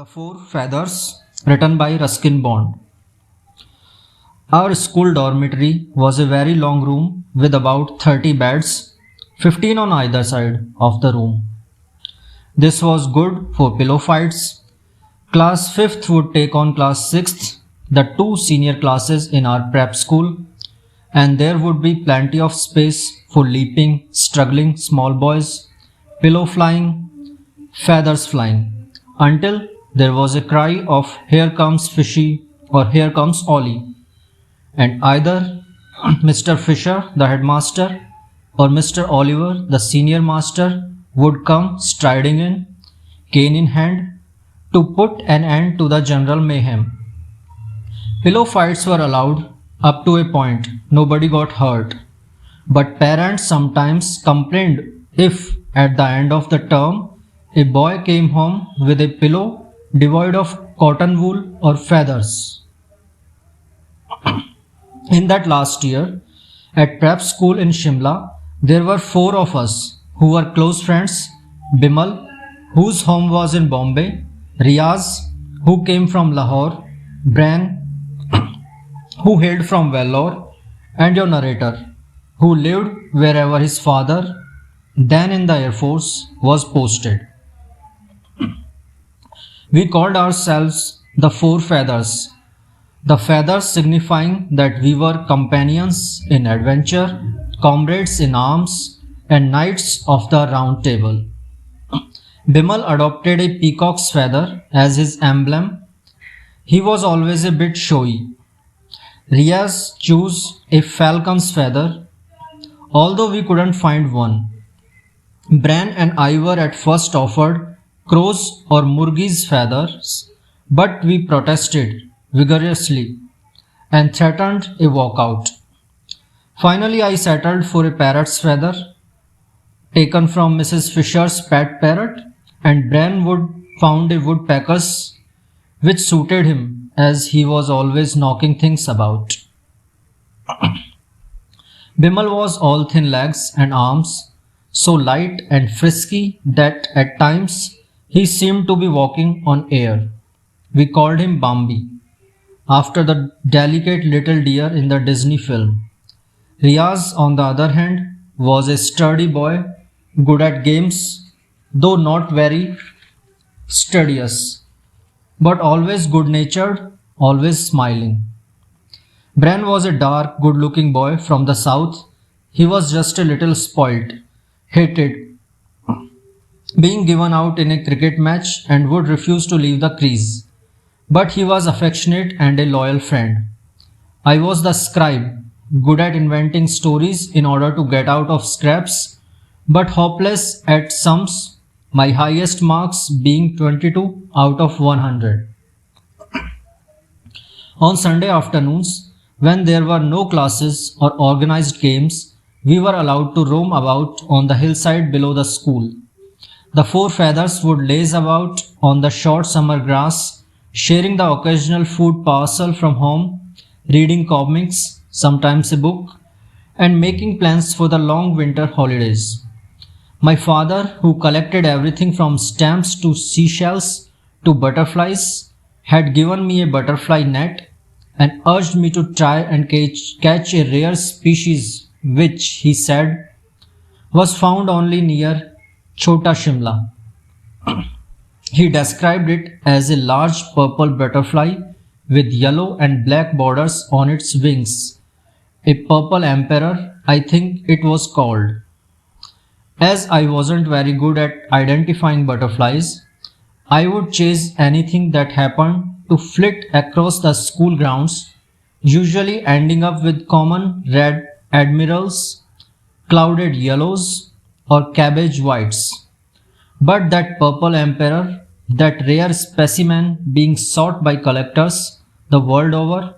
The Four Feathers, written by Ruskin Bond. Our school dormitory was a very long room with about 30 beds, 15 on either side of the room. This was good for pillow fights. Class 5th would take on class 6th, the two senior classes in our prep school, and there would be plenty of space for leaping, struggling small boys, pillow flying, feathers flying, until there was a cry of "Here comes Fishy" or "Here comes Ollie," and either Mr. Fisher, the headmaster, or Mr. Oliver, the senior master, would come striding in, cane in hand, to put an end to the general mayhem. Pillow fights were allowed up to a point, nobody got hurt, but parents sometimes complained if, at the end of the term, a boy came home with a pillow devoid of cotton wool or feathers. In that last year, at prep school in Shimla, there were four of us who were close friends: Bimal, whose home was in Bombay; Riaz, who came from Lahore; Bran, who hailed from Vellore; and your narrator, who lived wherever his father, then in the Air Force, was posted. We called ourselves the Four Feathers, the feathers signifying that we were companions in adventure, comrades in arms, and knights of the Round Table. Bimal adopted a peacock's feather as his emblem. He was always a bit showy. Riaz chose a falcon's feather, although we couldn't find one. Bran and I were at first offered crow's or murgi's feathers, but we protested vigorously and threatened a walkout. Finally, I settled for a parrot's feather, taken from Mrs. Fisher's pet parrot, and Bran found a woodpecker's, which suited him as he was always knocking things about. Bimal was all thin legs and arms, so light and frisky that at times he seemed to be walking on air. We called him Bambi, after the delicate little deer in the Disney film. Riaz, on the other hand, was a sturdy boy, good at games, though not very studious, but always good-natured, always smiling. Bran was a dark, good-looking boy from the south. He was just a little spoilt, hated being given out in a cricket match, and would refuse to leave the crease. But he was affectionate and a loyal friend. I was the scribe, good at inventing stories in order to get out of scraps, but hopeless at sums, my highest marks being 22 out of 100. On Sunday afternoons, when there were no classes or organized games, we were allowed to roam about on the hillside below the school. The Four Feathers would laze about on the short summer grass, sharing the occasional food parcel from home, reading comics, sometimes a book, and making plans for the long winter holidays. My father, who collected everything from stamps to seashells to butterflies, had given me a butterfly net and urged me to try and catch a rare species which, he said, was found only near Chota Shimla. He described it as a large purple butterfly with yellow and black borders on its wings. A purple emperor, I think it was called. As I wasn't very good at identifying butterflies, I would chase anything that happened to flit across the school grounds, usually ending up with common red admirals, clouded yellows, or cabbage whites. But that purple emperor, that rare specimen being sought by collectors the world over,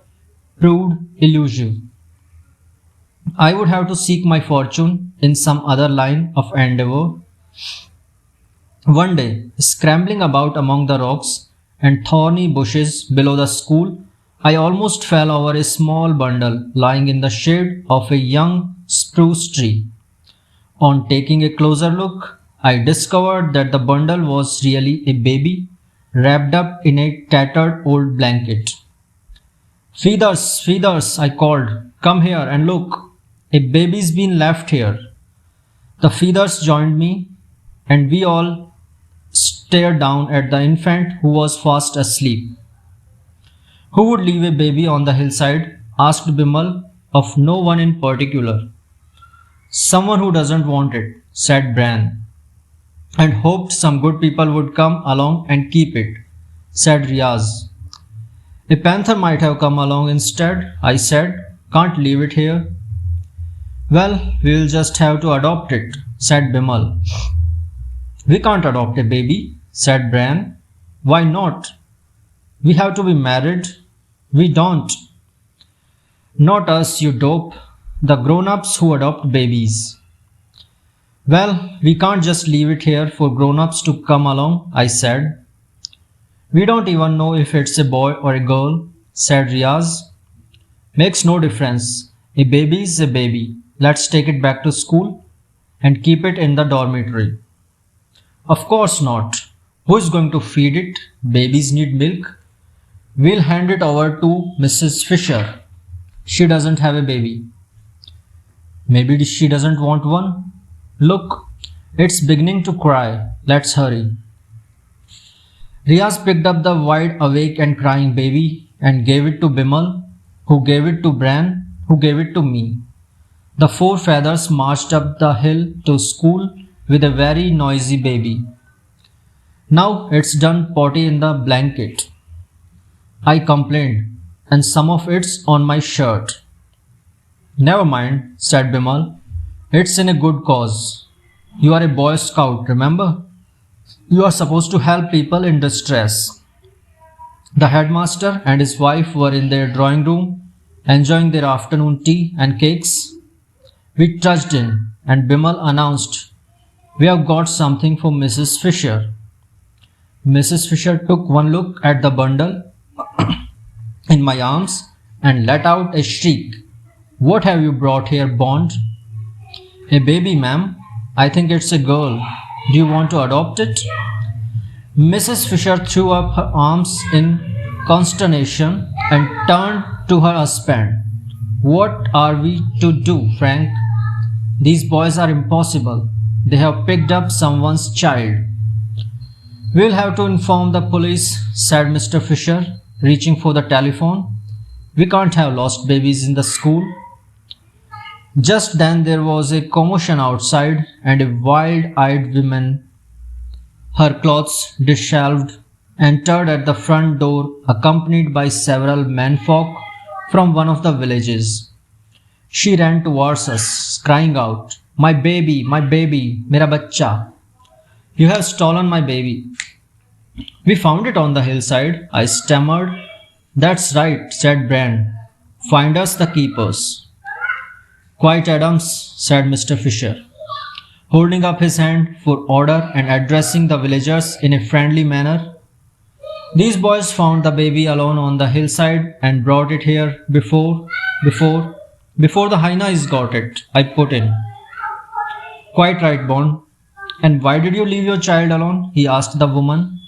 proved elusive. I would have to seek my fortune in some other line of endeavor. One day, scrambling about among the rocks and thorny bushes below the school, I almost fell over a small bundle lying in the shade of a young spruce tree. On taking a closer look, I discovered that the bundle was really a baby, wrapped up in a tattered old blanket. Feathers, feathers, I called. Come here and look. A baby's been left here. The feathers joined me, and we all stared down at the infant who was fast asleep. Who would leave a baby on the hillside? Asked Bimal, of no one in particular. Someone who doesn't want it, said Bran, and hoped some good people would come along and keep it, said Riaz. A panther might have come along instead, I said. Can't leave it here. Well, we'll just have to adopt it, said Bimal. We can't adopt a baby, said Bran. Why not? We have to be married. We don't. Not us, you dope. The grown-ups who adopt babies. Well, we can't just leave it here for grown-ups to come along, I said. We don't even know if it's a boy or a girl, said Riaz. Makes no difference. A baby's a baby. Let's take it back to school and keep it in the dormitory. Of course not. Who is going to feed it? Babies need milk. We'll hand it over to Mrs. Fisher. She doesn't have a baby. Maybe she doesn't want one. Look, it's beginning to cry. Let's hurry. Riaz picked up the wide awake and crying baby and gave it to Bimal, who gave it to Bran, who gave it to me. The four feathers marched up the hill to school with a very noisy baby. Now it's done potty in the blanket, I complained, and some of it's on my shirt. Never mind, said Bimal. It's in a good cause. You are a Boy Scout, remember? You are supposed to help people in distress. The headmaster and his wife were in their drawing room, enjoying their afternoon tea and cakes. We trudged in, and Bimal announced, We have got something for Mrs. Fisher. Mrs. Fisher took one look at the bundle in my arms and let out a shriek. What have you brought here, Bond? A baby, ma'am. I think it's a girl. Do you want to adopt it? Mrs. Fisher threw up her arms in consternation and turned to her husband. What are we to do, Frank? These boys are impossible. They have picked up someone's child. We'll have to inform the police, said Mr. Fisher, reaching for the telephone. We can't have lost babies in the school. Just then there was a commotion outside, and a wild-eyed woman, her clothes disheveled, entered at the front door accompanied by several menfolk from one of the villages. She ran towards us, crying out, my baby, mera bachcha. You have stolen my baby. We found it on the hillside, I stammered. That's right, said Bran. Find us the keepers. Quiet, Adams, said Mr. Fisher, holding up his hand for order and addressing the villagers in a friendly manner. These boys found the baby alone on the hillside and brought it here before the hyenas got it, I put in. Quite right, Bond. And why did you leave your child alone? He asked the woman.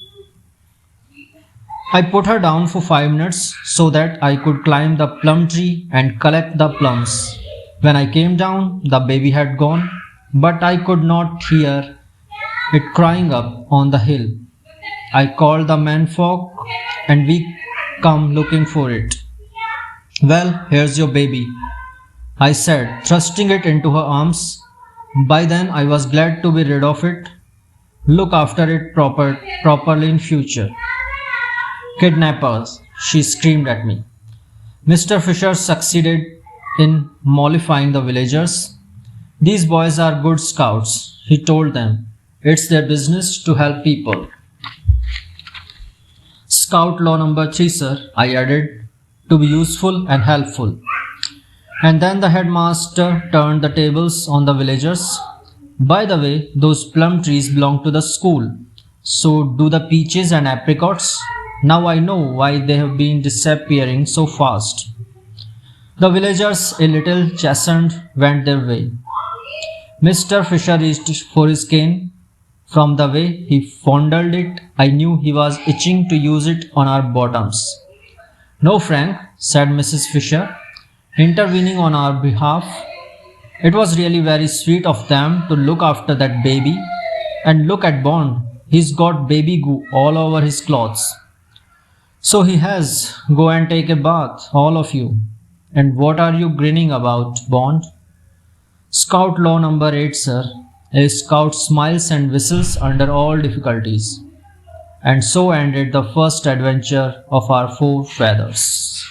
I put her down for 5 minutes so that I could climb the plum tree and collect the plums. When I came down, the baby had gone, but I could not hear it crying up on the hill. I called the menfolk and we come looking for it. Well, here's your baby, I said, thrusting it into her arms. By then I was glad to be rid of it. Look after it properly in future. Kidnappers, she screamed at me. Mr. Fisher succeeded in mollifying the villagers. These boys are good scouts, he told them. It's their business to help people. Scout law number 3, sir, I added, to be useful and helpful. And then the headmaster turned the tables on the villagers. By the way, those plum trees belong to the school. So do the peaches and apricots. Now I know why they have been disappearing so fast. The villagers, a little chastened, went their way. Mr. Fisher reached for his cane, From the way he fondled it, I knew he was itching to use it on our bottoms. No, Frank, said Mrs. Fisher, intervening on our behalf. It was really very sweet of them to look after that baby. And look at Bond. He's got baby goo all over his clothes. So he has. Go and take a bath, all of you. And what are you grinning about, Bond? Scout Law Number 8, sir. A scout smiles and whistles under all difficulties. And so ended the first adventure of our four feathers.